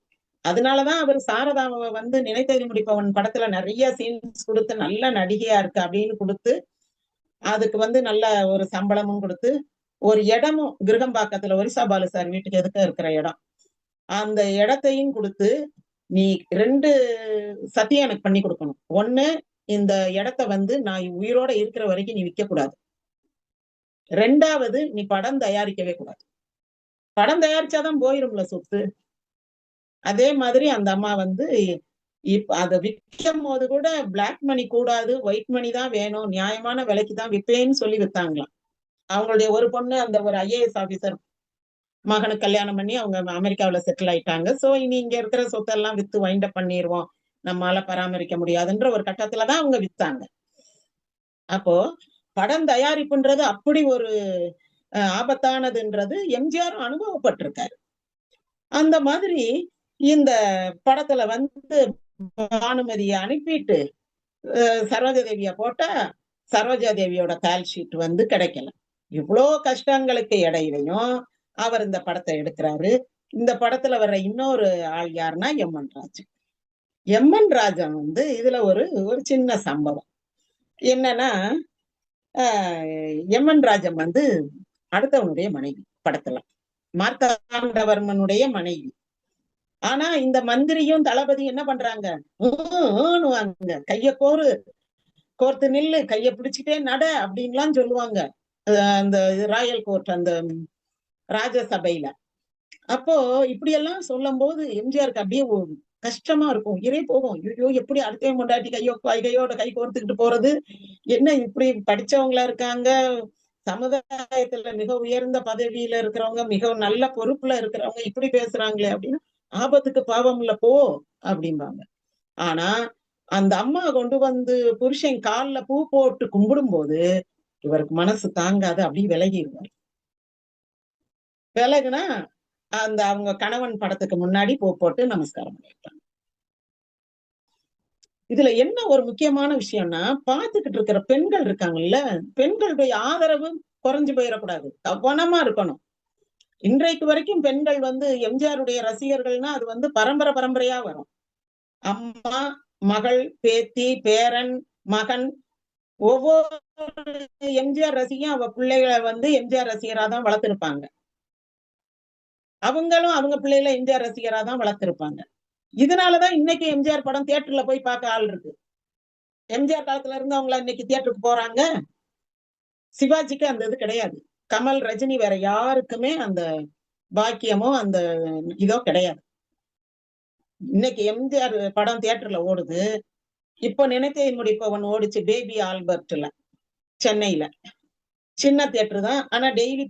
அதனாலதான் அவர் சாரதாவை வந்து நினைத்தறி முடிப்பவன் படத்துல நிறைய சீன்ஸ் கொடுத்து நல்ல நடிகையா இருக்கு அப்படின்னு கொடுத்து, அதுக்கு வந்து நல்ல ஒரு சம்பளமும் கொடுத்து, ஒரு இடமும் கிரகம்பாக்கத்துல ஒரிசா பாலு சார் வீட்டுக்கு எதுக்க இருக்கிற இடம், அந்த இடத்தையும் கொடுத்து, நீ 2 சத்தியம் எனக்கு பண்ணி கொடுக்கணும். ஒண்ணு, இந்த இடத்த வந்து நான் உயிரோட இருக்கிற வரைக்கும் நீ விற்க கூடாது. 2வது, நீ படம் தயாரிக்கவே கூடாது. படம் தயாரிச்சாதான் போயிரும்ல சொத்து. அதே மாதிரி அந்த அம்மா வந்து இப்ப அதை விற்கும் போது கூட பிளாக் மணி கூடாது, ஒயிட் மணி தான் வேணும், நியாயமான விலைக்கு தான் விற்பேன்னு சொல்லி வித்தாங்களாம். அவங்களுடைய ஒரு பொண்ணு அந்த ஒரு ஐஏஎஸ் ஆபீசர் மகனுக்கு கல்யாணம் பண்ணி அவங்க அமெரிக்காவுல செட்டில் ஆயிட்டாங்க. சோ இனி இங்க இருக்கிற சொத்தெல்லாம் வித்து வைண்ட் அப் பண்ணிடுவோம், நம்மால பராமரிக்க முடியாதுன்ற ஒரு கட்டத்துலதான் அவங்க வித்தாங்க. அப்போ படம் தயாரிப்புன்றது அப்படி ஒரு ஆபத்தானதுன்றது எம்ஜிஆரும் அனுபவப்பட்டிருக்காரு. அந்த மாதிரி இந்த படத்துல வந்து பானுமதியை அனுப்பிட்டு சரோஜா தேவிய போட்டா சரோஜா தேவியோட கால் ஷீட் வந்து கிடைக்கல. இவ்வளோ கஷ்டங்களுக்கு இடையிலையும் அவர் இந்த படத்தை எடுக்கிறாரு. இந்த படத்துல வர்ற இன்னொரு ஆள் யாருன்னா எம்.என். ராஜன். எம்.என். ராஜன் வந்து இதுல ஒரு ஒரு சின்ன சம்பவம் என்னன்னா, எம்.என். ராஜன் வந்து அடுத்தவனுடைய மனைவி படத்துல, மார்த்தாண்டவர்மனுடைய மனைவி. ஆனா இந்த மந்திரியும் தளபதி என்ன பண்றாங்க, கைய கோர்த்து நில்லு, கைய பிடிச்சிட்டே நட அப்படின்லாம் சொல்லுவாங்க அந்த ராயல் கோர்ட், அந்த ராஜசபையில. அப்போ இப்படியெல்லாம் சொல்லும் போது எம்ஜிஆருக்கு அப்படியே கஷ்டமா இருக்கும், உயிரே போகும். ஐயோ, எப்படி அடுத்த முண்டாட்டி கையோட கை கோர்த்துக்கிட்டு போறது, என்ன இப்படி படிச்சவங்களா இருக்காங்க, சமுதாயத்துல மிக உயர்ந்த பதவியில இருக்கிறவங்க, மிக நல்ல பொறுப்புல இருக்கிறவங்க இப்படி பேசுறாங்களே அப்படின்னு, ஆபத்துக்கு பாவம் இல்ல போ அப்படிம்பாங்க. ஆனா அந்த அம்மா கொண்டு வந்து புருஷன் கால்ல பூ போட்டு கும்பிடும் போது இவருக்கு மனசு தாங்காது, அப்படி விலகிடுவார். விலகுனா அந்த அவங்க கணவன் படத்துக்கு முன்னாடி பூ போட்டு நமஸ்காரம் பண்ணிருக்காங்க. இதுல என்ன ஒரு முக்கியமான விஷயம்னா, பாத்துக்கிட்டு இருக்கிற பெண்கள் இருக்காங்கல்ல, பெண்களுடைய ஆதரவு குறைஞ்சு போயிடக்கூடாது, கவனமா இருக்கணும். இன்றைக்கு வரைக்கும் பெண்கள் வந்து எம்ஜிஆருடைய ரசிகர்கள்னா அது வந்து பரம்பரையா வரும். அம்மா, மகள், பேத்தி, பேரன், மகன், ஒவ்வொரு எம்ஜிஆர் ரசிகையும் அவ பிள்ளைகளை வந்து எம்ஜிஆர் ரசிகரா தான் வளர்த்திருப்பாங்க. அவங்களும் அவங்க பிள்ளைகளை எம்ஜிஆர் ரசிகரா தான் வளர்த்திருப்பாங்க. இதனாலதான் இன்னைக்கு எம்ஜிஆர் படம் தியேட்டர்ல போய் பார்க்க ஆள் இருக்கு. எம்ஜிஆர் காலத்துல இருந்து அவங்கள இன்னைக்கு தியேட்டருக்கு போறாங்க. சிவாஜிக்கு அந்த இது கிடையாது. கமல், ரஜினி வேற யாருக்குமே அந்த பாக்கியமோ அந்த இதோ கிடையாது. இன்னைக்கு எம்ஜிஆர் படம் தியேட்டர்ல ஓடுது. இப்ப நினைத்தே முடிப்பவன் ஓடிச்சு பேபி ஆல்பர்ட்ல, சென்னையில. சின்ன தியேட்டர் தான், ஆனா டெய்லி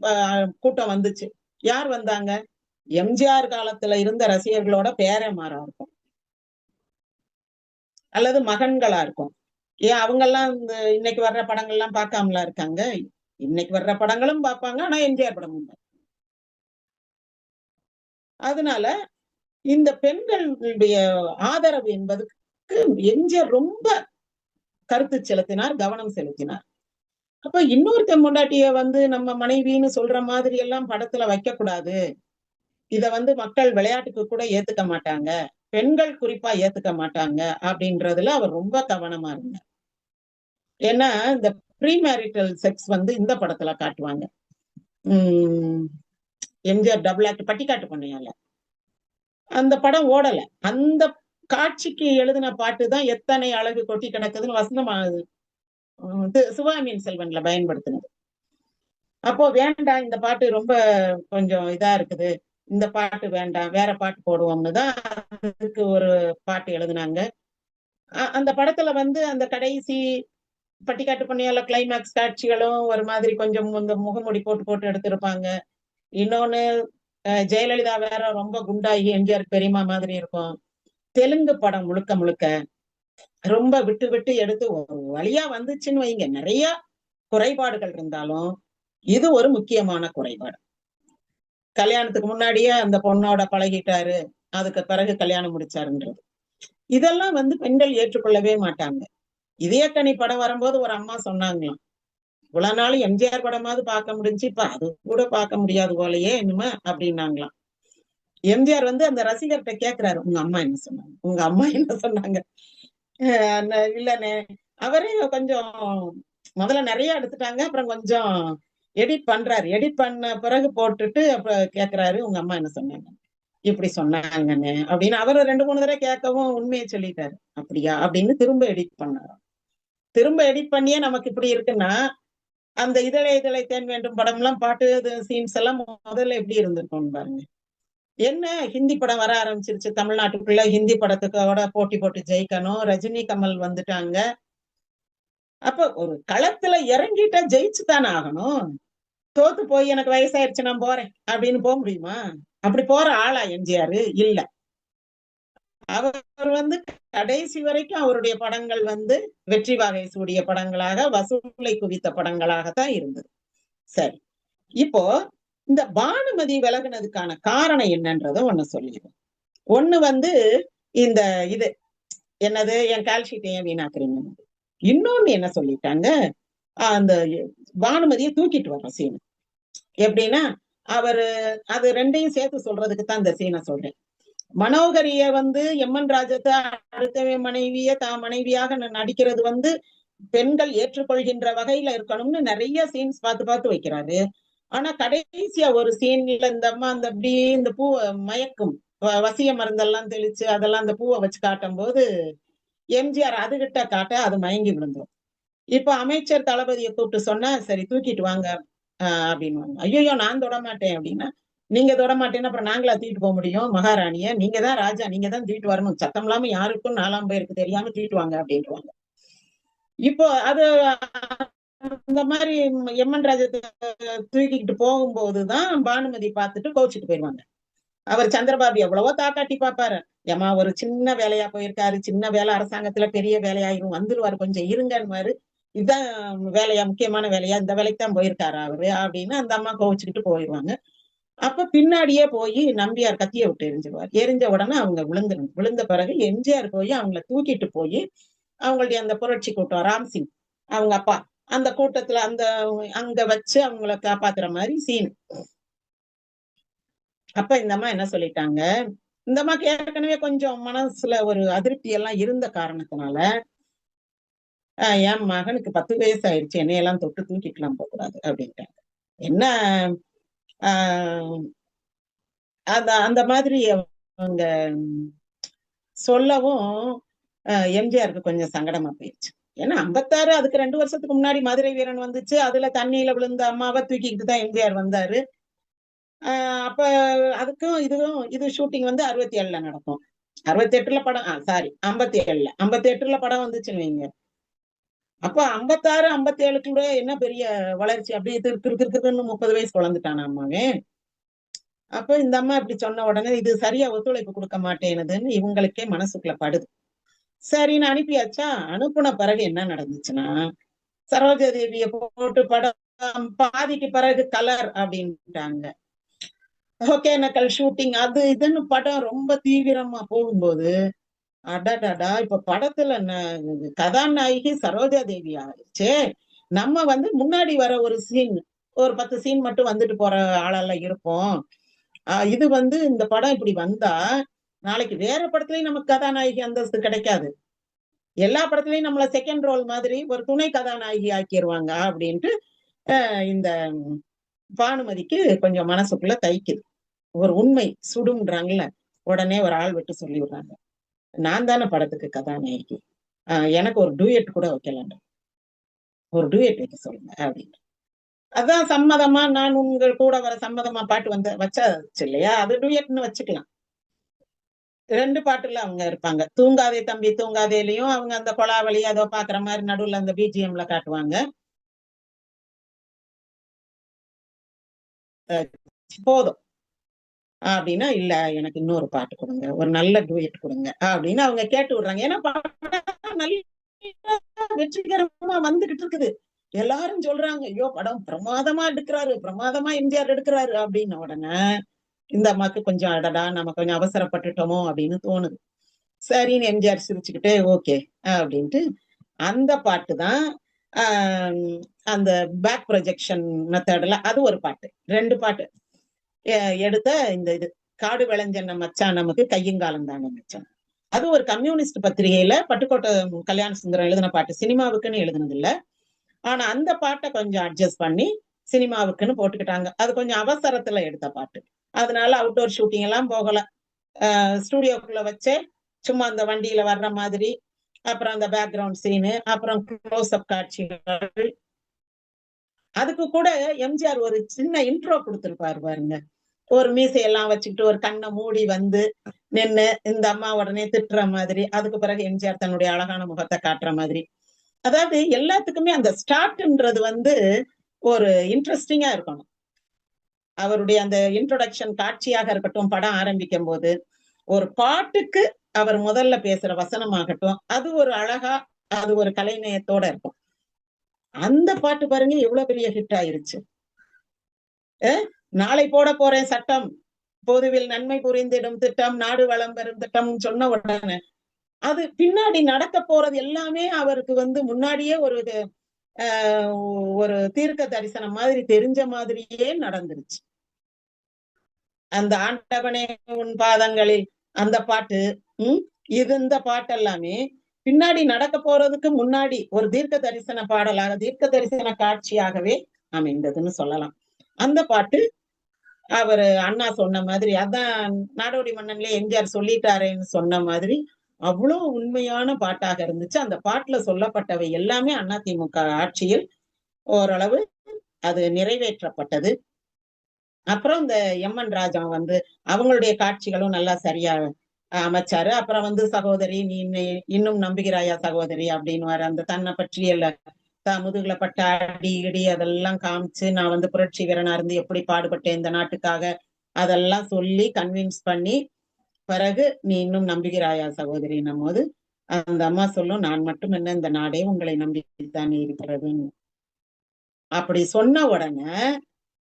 கூட்டம் வந்துச்சு. யார் வந்தாங்க? எம்ஜிஆர் காலத்துல இருந்த ரசிகர்களோட பேரமாரா இருக்கும் அல்லது மகன்களா இருக்கும். ஏன் அவங்கெல்லாம் இந்த இன்னைக்கு வர்ற படங்கள்லாம் பார்க்காமலா இருக்காங்க? இன்னைக்கு வர்ற படங்களும் பார்ப்பாங்க, ஆனா எம்ஜிஆர் படமும். அதனால இந்த பெண்களுடைய ஆதரவு என்பதுக்கு எம்ஜிஆர் ரொம்ப கருத்து செலுத்தினார், கவனம் செலுத்தினார். அப்ப இன்னொருத்த முண்டாட்டிய வந்து நம்ம மனைவின்னு சொல்ற மாதிரி எல்லாம் படத்துல வைக்க கூடாது, இத வந்து மக்கள் விளையாட்டுக்கு கூட ஏத்துக்க மாட்டாங்க, பெண்கள் குறிப்பா ஏத்துக்க மாட்டாங்க அப்படின்றதுல அவர் ரொம்ப கவனமா இருந்தார். ஏன்னா இந்த ப்ரீ மேரிட்டல் செக்ஸ் வந்து இந்த படத்துல காட்டுவாங்க. எம்ஜிஆர் டபுள் ஆக்ட் பட்டிக்காட்டு பண்ணையால அந்த படம் ஓடல. அந்த காட்சிக்கு எழுதின பாட்டு தான் எத்தனை அழகு கொட்டி கிடக்குதுன்னு வசனமாகுது, சிவாமியின் செல்வன்ல பயன்படுத்தினது. அப்போ வேண்டாம், இந்த பாட்டு ரொம்ப கொஞ்சம் இதா இருக்குது, இந்த பாட்டு வேண்டாம், வேற பாட்டு போடுவோம்னு தான் அதுக்கு ஒரு பாட்டு எழுதினாங்க. அந்த படத்துல வந்து அந்த கடைசி பட்டிக்காட்டு பண்ணியால கிளைமேக்ஸ் காட்சிகளும் ஒரு மாதிரி கொஞ்சம் இந்த முகமுடி போட்டு போட்டு எடுத்திருப்பாங்க. இன்னொன்னு ஜெயலலிதா வேற ரொம்ப குண்டாகி எம்ஜிஆர் பெரியமா மாதிரி இருக்கும். தெலுங்கு படம் முழுக்க முழுக்க ரொம்ப விட்டு விட்டு எடுத்து ஒரு வழியா வந்துச்சுன்னு வைங்க. நிறைய குறைபாடுகள் இருந்தாலும் இது ஒரு முக்கியமான குறைபாடு. கல்யாணத்துக்கு முன்னாடியே அந்த பொண்ணோட பழகிட்டாரு, அதுக்கு பிறகு கல்யாணம் முடிச்சாருன்றது, இதெல்லாம் வந்து பெண்கள் ஏற்றுக்கொள்ளவே மாட்டாங்க. இதயக்கனி படம் வரும்போது ஒரு அம்மா சொன்னாங்களாம், இவ்வளவு நாள் எம்ஜிஆர் படமாவது பார்க்க முடிஞ்சு, இப்ப அது கூட பார்க்க முடியாது போலயே இனிமே அப்படின்னாங்களாம். எம்ஜிஆர் வந்து அந்த ரசிகர்கிட்ட கேக்குறாரு, உங்க அம்மா என்ன சொன்னாங்க, உங்க அம்மா என்ன சொன்னாங்க? இல்லனே, அவரே கொஞ்சம் முதல்ல நிறைய எடுத்துட்டாங்க, அப்புறம் கொஞ்சம் எடிட் பண்றாரு, எடிட் பண்ண பிறகு போட்டுட்டு அப்ப கேக்குறாரு, உங்க அம்மா என்ன சொன்னாங்க? இப்படி சொன்னாங்கன்னு அப்படின்னு. அவரு 2-3 தடவை கேட்கவும் உண்மையை சொல்லிட்டாரு. அப்படியா அப்படின்னு திரும்ப எடிட் பண்ணாராம். திரும்ப எடிட் பண்ணியே நமக்கு இப்படி இருக்குன்னா, அந்த இதழை தேன் வேண்டும் படம் எல்லாம் பாட்டு சீன்ஸ் எல்லாம் முதல்ல எப்படி இருந்திருக்கும் பாருங்க. என்ன ஹிந்தி படம் வர ஆரம்பிச்சிருச்சு தமிழ்நாட்டுக்குள்ள, ஹிந்தி படத்துக்கோட போட்டி போட்டு ஜெயிக்கணும், ரஜினி கமல் வந்துட்டாங்க. அப்ப ஒரு களத்துல இறங்கிட்டா ஜெயிச்சுதானே ஆகணும். தோத்து போய் எனக்கு வயசாயிருச்சு நான் போறேன் அப்படின்னு போக முடியுமா? அப்படி போற ஆளா எம்ஜிஆர்? இல்ல. அவர் வந்து கடைசி வரைக்கும் அவருடைய படங்கள் வந்து வெற்றி வாகை சூடிய படங்களாக, வசூலை குவித்த படங்களாகத்தான் இருந்தது. சரி, இப்போ இந்த பானுமதி விலகுனதுக்கான காரணம் என்னன்றத ஒண்ணு சொல்லிடுறேன். ஒண்ணு வந்து இந்த இது என்னது, என் கால்ஷீட் ஏன் வீணாக்குறீங்க. இன்னொன்னு என்ன சொல்லிட்டாங்க, அந்த பானுமதியை தூக்கிட்டு வர்ற சீன் எப்படின்னா, அவரு அது ரெண்டையும் சேர்த்து சொல்றதுக்கு தான் இந்த சீனை சொல்றேன். மனோகரிய வந்து எம்என் ராஜத்தை அடுத்த மனைவிய தான் மனைவியாக நடிக்கிறது வந்து பெண்கள் ஏற்றுக்கொள்கின்ற வகையில இருக்கணும்னு நிறைய சீன்ஸ் பார்த்து பார்த்து வைக்கிறாரு. ஆனா கடைசியா ஒரு சீன்ல இந்த அம்மா அந்த அப்படியே இந்த பூ மயக்கும் வசிய மருந்தெல்லாம் தெளிச்சு அதெல்லாம் அந்த பூவை வச்சு காட்டும் போது எம்ஜிஆர் அதுகிட்ட காட்ட அது மயங்கி விழுந்துரும். இப்ப அமைச்சர் தளபதியை கூப்பிட்டு சொன்னா சரி தூக்கிட்டு வாங்க அப்படின்னு. ஐயோ நான் தொட மாட்டேன் அப்படின்னா, நீங்க தொட மாட்டேன்னு அப்புறம் நாங்களா தூக்கிட்டு போக முடியும் மகாராணிய, நீங்க தான் ராஜா, நீங்க தான் தூக்கிட்டு வரணும், சத்தம் இல்லாம யாருக்கும் 4ஆம் பேருக்கு தெரியாம தூக்கிட்டு வாங்க அப்படின்ட்டுவாங்க. இப்போ அது இந்த மாதிரி எம்என் ராஜத்தை தூக்கிக்கிட்டு போகும்போதுதான் பானுமதி பார்த்துட்டு கோச்சிட்டு போயிருவாங்க. அவர் சந்திரபாபு எவ்வளவோ தாக்காட்டி பாப்பாரு, ஏமா ஒரு சின்ன வேலையா போயிருக்காரு, சின்ன வேலை அரசாங்கத்துல பெரிய வேலையாயிரும், வந்துருவாரு கொஞ்சம் இருங்கன்னு, இதுதான் வேலையா முக்கியமான வேலையா, இந்த வேலைக்கு தான் போயிருக்காரு அவரு அப்படின்னு அந்த அம்மா கோவிச்சுக்கிட்டு போயிடுவாங்க. அப்ப பின்னாடியே போய் நம்பியார் கத்திய விட்டு எரிஞ்சிருவார். எரிஞ்ச உடனே அவங்க விழுந்துடும். விழுந்த பிறகு எம்ஜிஆர் போய் அவங்கள தூக்கிட்டு போய் அவங்களுடைய அந்த புரட்சி கூட்டம் ராம்சிங் அவங்க அப்பா அந்த கூட்டத்துல அங்க வச்சு அவங்கள காப்பாத்துற மாதிரி சீன். அப்ப இந்த அம்மா என்ன சொல்லிட்டாங்க, இந்த அம்மாக்கு ஏற்கனவே கொஞ்சம் மனசுல ஒரு அதிருப்தி எல்லாம் இருந்த காரணத்தினால, என் மகனுக்கு 10 வயசு ஆயிடுச்சு, என்னையெல்லாம் தொட்டு தூக்கிட்டுலாம் போகக்கூடாது அப்படின்ட்டாங்க. என்ன அந்த மாதிரி அவங்க சொல்லவும் எம்ஜிஆருக்கு கொஞ்சம் சங்கடமா போயிடுச்சு. ஏன்னா 56 அதுக்கு 2 வருஷத்துக்கு முன்னாடி மதுரை வீரன் வந்துச்சு, அதுல தண்ணியில விழுந்த அம்மாவை தூக்கிக்கிட்டு தான் எம்ஜிஆர் வந்தாரு. அப்ப அதுக்கும் இது ஷூட்டிங் வந்து 67ல நடக்கும். 68ல படம் சாரி 57ல படம் வந்துச்சுன்னு வைங்க. அப்ப 56 57க்குள்ள என்ன பெரிய வளர்ச்சி, அப்படியே திருக்குன்னு 30 வயசு குழந்துட்டானா அம்மாவே. அப்ப இந்த அம்மா இப்படி சொன்ன உடனே இது சரியா ஒத்துழைப்பு கொடுக்க மாட்டேனுதுன்னு இவங்களுக்கே மனசுக்குள்ள படுது. சரின்னு அனுப்பியாச்சா. அனுப்புன பிறகு என்ன நடந்துச்சுன்னா, சரோஜா தேவிய போட்டு படம் பாதிக்கு பிறகு கலர் அப்படின்ட்டாங்க. ஒகேனக்கல் ஷூட்டிங் அது இதுன்னு படம் ரொம்ப தீவிரமா போகும்போது, அடடடா இப்ப படத்துல கதாநாயகி சரோஜா தேவி ஆயிடுச்சே, நம்ம வந்து முன்னாடி வர ஒரு சீன், ஒரு 10 சீன் மட்டும் வந்துட்டு போற ஆளெல்லாம் இருப்போம். இது வந்து இந்த படம் இப்படி வந்தா நாளைக்கு வேற படத்துலயும் நமக்கு கதாநாயகி அந்தஸ்து கிடைக்காது. எல்லா படத்துலயும் நம்மள செகண்ட் ரோல் மாதிரி ஒரு துணை கதாநாயகி ஆக்கிடுவாங்க அப்படின்ட்டு இந்த பானுமதிக்கு கொஞ்சம் மனசுக்குள்ள தைக்குது. ஒரு உண்மை சுடும்ன்றாங்கல்ல, உடனே ஒரு ஆள் விட்டு சொல்லி விடுறாங்க, நான் தானே படத்துக்கு கதாநாயகி, எனக்கு ஒரு டூயட் கூட வைக்கலான்ற, ஒரு டூயட் வைக்க சொல்லுங்க அப்படின்னு. அதான் சம்மதமா நான் உங்கள் கூட வர சம்மதமா பாட்டு வச்சாச்சு இல்லையா, அது டூயட்னு வச்சுக்கலாம். 2 பாட்டுல அவங்க இருப்பாங்க. தூங்காதே தம்பி தூங்காதேலயும் அவங்க அந்த கொலாவளி அதோ பாக்குற மாதிரி நடுவுல அந்த பிஜிஎம்ல காட்டுவாங்க. போதும் அப்படின்னா, இல்ல எனக்கு இன்னொரு பாட்டு கொடுங்க, ஒரு நல்ல டூயட் கொடுங்க அப்படின்னு அவங்க கேட்டு விடுறாங்க. ஏன்னா படம் நல்ல வெற்றிகரமா வந்துகிட்டு இருக்குது. எல்லாரும் சொல்றாங்க, ஐயோ படம் பிரமாதமா எடுக்கிறாரு, பிரமாதமா எம்ஜிஆர் எடுக்கிறாரு அப்படின்ன உடனே இந்த அம்மாக்கு கொஞ்சம் அடடா நம்ம கொஞ்சம் அவசரப்பட்டுட்டோமோ அப்படின்னு தோணுது. சரின்னு எம்ஜிஆர் சிரிச்சுக்கிட்டே ஓகே அப்படின்ட்டு அந்த பாட்டு தான் அந்த பேக் ப்ரொஜெக்ஷன் மெத்தட்ல அது ஒரு பாட்டு, 2 பாட்டு எடுத்த இந்த இது காடு விளைஞ்சன மச்சான் நமக்கு கையங்காலம் தானே மச்சான். அது ஒரு கம்யூனிஸ்ட் பத்திரிகையில பட்டுக்கோட்டை கல்யாண சுந்தரம் எழுதின பாட்டு, சினிமாவுக்குன்னு எழுதுனது இல்ல. ஆனா அந்த பாட்டை கொஞ்சம் அட்ஜஸ்ட் பண்ணி சினிமாவுக்குன்னு போட்டுக்கிட்டாங்க. அது கொஞ்சம் அவசரத்துல எடுத்த பாட்டு, அதனால அவுட்டோர் ஷூட்டிங் எல்லாம் போகல, ஸ்டூடியோக்குள்ள வச்சே சும்மா அந்த வண்டியில வர்ற மாதிரி, அப்புறம் அந்த பேக்ரவுண்ட் சீனு, அப்புறம் க்ளோஸ் அப் காட்சிகள். அதுக்கு கூட எம்ஜிஆர் ஒரு சின்ன இன்ட்ரோ கொடுத்திருப்பாரு பாருங்க, ஒரு மீசையெல்லாம் வச்சுக்கிட்டு ஒரு கண்ணை மூடி வந்து நின்னு இந்த அம்மா உடனே திட்டுற மாதிரி, அதுக்கு பிறகு எம்ஜிஆர் தன்னுடைய அழகான முகத்தை காட்டுற மாதிரி. அதாவது எல்லாத்துக்குமே அந்த ஸ்டார்ட்ன்றது வந்து ஒரு இன்ட்ரெஸ்டிங்கா இருக்கணும். அவருடைய அந்த இன்ட்ரோடக்ஷன் காட்சியாக இருக்கட்டும், படம் ஆரம்பிக்கும் போது ஒரு பாட்டுக்கு அவர் முதல்ல பேசுற வசனமாகட்டும், அது ஒரு அழகா, அது ஒரு கலைநயத்தோட இருக்கும். அந்த பாட்டு பாருங்க எவ்வளவு பெரிய ஹிட் ஆயிருச்சு. நாளை போட போறேன் சட்டம், பொதுவில் நன்மை புரிந்திடும் திட்டம், நாடு வளம் பெறும் திட்டம் சொன்ன உடனே அது பின்னாடி நடக்க போறது எல்லாமே அவருக்கு வந்து முன்னாடியே ஒரு தீர்க்க தரிசனம் மாதிரி தெரிஞ்ச மாதிரியே நடந்துருச்சு. அந்த ஆண்டவனே உன் பாதங்களில் அந்த பாட்டு, இந்த பாட்டு எல்லாமே பின்னாடி நடக்க போறதுக்கு முன்னாடி ஒரு தீர்க்க தரிசன பாடலாக, தீர்க்க தரிசன காட்சியாகவே அமைந்ததுன்னு சொல்லலாம். அந்த பாட்டு அவரு அண்ணா சொன்ன மாதிரி, அதான் நாடோடி மன்னன்ல எம்ஜிஆர் சொல்லிட்டாரேன்னு சொன்ன மாதிரி, அவ்வளோ உண்மையான பாட்டாக இருந்துச்சு. அந்த பாட்டுல சொல்லப்பட்டவை எல்லாமே அதிமுக ஆட்சியில் ஓரளவு அது நிறைவேற்றப்பட்டது. அப்புறம் இந்த எம்.என். ராஜா அவங்களுடைய காட்சிகளும் நல்லா சரியா அமைச்சாரு. அப்புறம் சகோதரி நீ இன்னும் நம்புகிறாயா சகோதரி அப்படின்னு அந்த தன்னை பற்றிய முதுகுல பட்ட அடி இடி அதெல்லாம் காமிச்சு நான் புரட்சி வீரனா இருந்து எப்படி பாடுபட்டேன் இந்த நாட்டுக்காக அதெல்லாம் சொல்லி கன்வின்ஸ் பண்ணி பிறகு நீ இன்னும் நம்புகிறாயா சகோதரின்னும் போது அந்த அம்மா சொல்லும், நான் மட்டும் என்ன இந்த நாடே உங்களை நம்பித்தானே இருக்கிறதுன்னு. அப்படி சொன்ன உடனே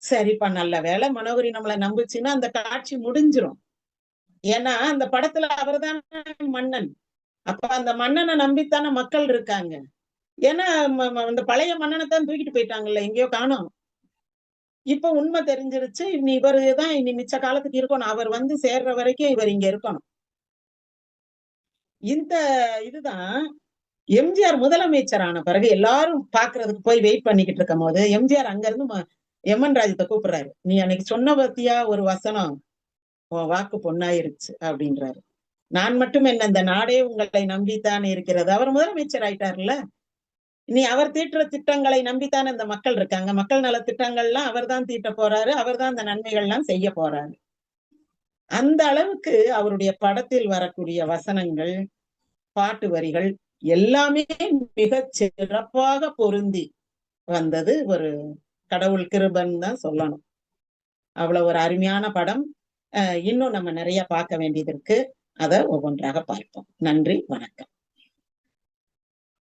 சரிப்பா நல்ல வேலை மனோகரி நம்மளை நம்புச்சுன்னா அந்த காட்சி முடிஞ்சிரும். ஏன்னா அந்த படத்துல அவர்தான் மன்னன். அப்ப அந்த மன்னனை நம்பித்தானே மக்கள் இருக்காங்க. ஏன்னா அந்த பழைய மன்னனை தான் தூக்கிட்டு போயிட்டாங்கல்ல, எங்கேயோ காணோம். இப்ப உண்மை தெரிஞ்சிருச்சு. இனி இவருதான் இனி மிச்ச காலத்துக்கு இருக்கணும். அவர் சேர்ற வரைக்கும் இவர் இங்க இருக்கணும். இந்த இதுதான் எம்ஜிஆர் முதலமைச்சரான பிறகு எல்லாரும் பாக்குறதுக்கு போய் வெயிட் பண்ணிக்கிட்டு இருக்கும் போது எம்ஜிஆர் அங்க இருந்து எம்.என். ராஜத்தை கூப்பிடுறாரு. நீ அன்னைக்கு சொன்ன பத்தியா ஒரு வசனம், உன் வாக்கு பொண்ணாயிருச்சு அப்படின்றாரு. நான் மட்டும் என்ன இந்த நாடே உங்களை நம்பித்தான் இருக்கிறது. அவர் முதலமைச்சர் ஆயிட்டார்ல. இனி அவர் தீட்டுற திட்டங்களை நம்பித்தானே இந்த மக்கள் இருக்காங்க. மக்கள் நல திட்டங்கள்லாம் அவர் தான் தீட்ட போறாரு. அவர் தான் இந்த நன்மைகள்லாம் செய்ய போறாரு. அந்த அளவுக்கு அவருடைய படத்தில் வரக்கூடிய வசனங்கள், பாட்டு வரிகள் எல்லாமே மிக சிறப்பாக பொருந்தி வந்தது ஒரு கடவுள் கிருபன் தான் சொல்லணும். அவ்வளவு ஒரு அருமையான படம். இன்னும் நம்ம நிறைய பார்க்க வேண்டியது இருக்கு. அதை ஒவ்வொன்றாக பார்ப்போம். நன்றி, வணக்கம்.